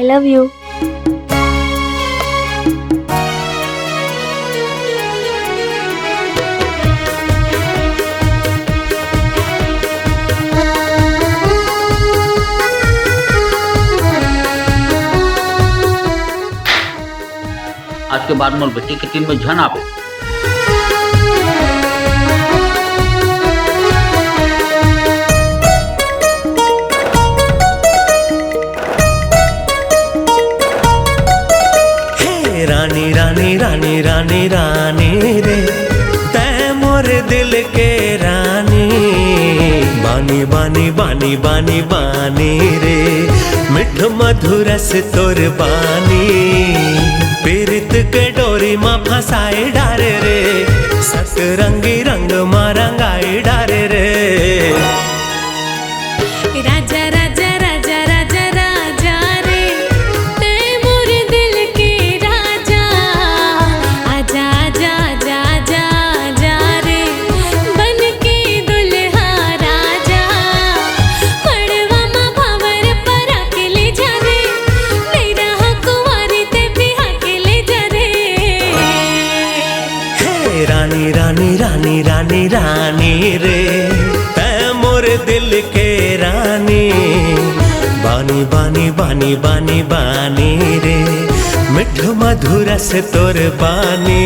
Love you. आज के बाद मोर बेटी के टीम में झन आवे। हे रानी रानी रानी रानी रानी रे, तै मोर दिल के रानी, बानी बानी बानी बानी बानी रे, मिठ मधुरस तोर बानी, पीरित के डोरी मा फसाए डारे रे, सतरंगी रंग मा रंगाई डारे रे। राजा राजा राजा राजा राजा रे, ते मोर दिल के राजा, आजा आजा आजा आजा आजा रे, बन के दुल्हा राजा, मड़वा मा भावर पर अकेले जा रे, मेरा कुंवारी ते भी अकेले जा रे। हे रानी रानी रानी रानी रानी रे, तै मोर दिल के रानी, बानी बानी बानी बानी बानी रे, मिठ मधुरस तोर बानी।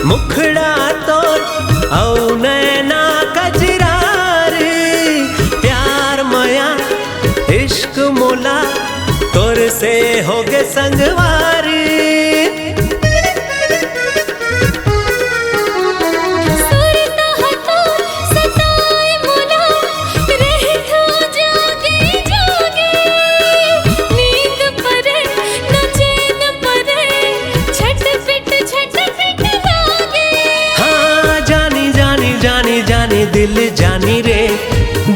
मुखड़ा तोर औ नैना कजरारी, प्यार मया इश्क मोला तोर से होगे संगवारी। दिल जानी रे,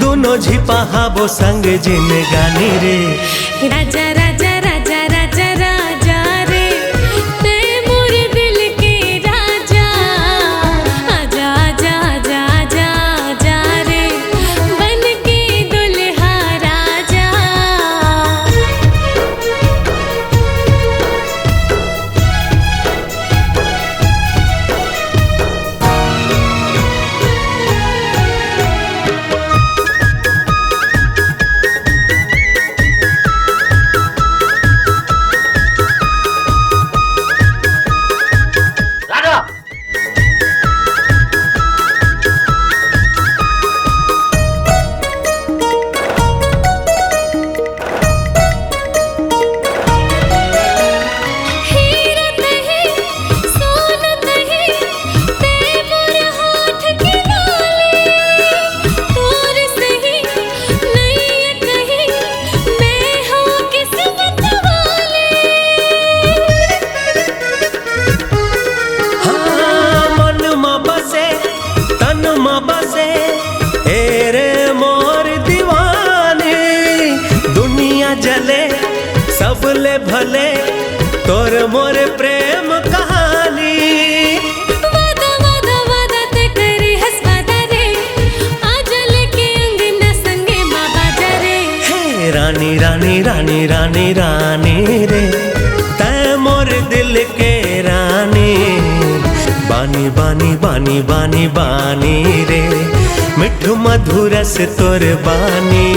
दोनों झिपाहाबो संग जिन गानी रे। राजा राजा राजा राजा राजा रे, ते मोर दिल के राजा, आजा आजा आजा आजा आजा रे, बन के दुल्हा राजा। सबले भले तोर मोर प्रेम कहानी, वादा वादा वादा ते करी हंस वादा रे, आज लेके अंगना संगे माँ बाजा रे। हे रानी रानी रानी रानी रानी रे, तै मोर दिल के रानी, बानी बानी बानी बानी बानी रे, मिठ मधुरस तोर बानी।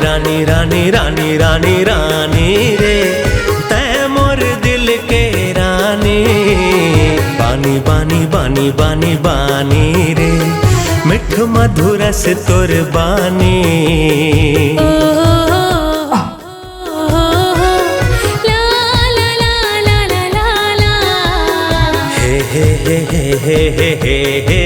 रानी रानी रानी रानी रानी रे। बानी बानी बानी रे मिठ मधुर से तोर बानी ओ ला ला ला ला ला ला हे हे हे हे हे हे हे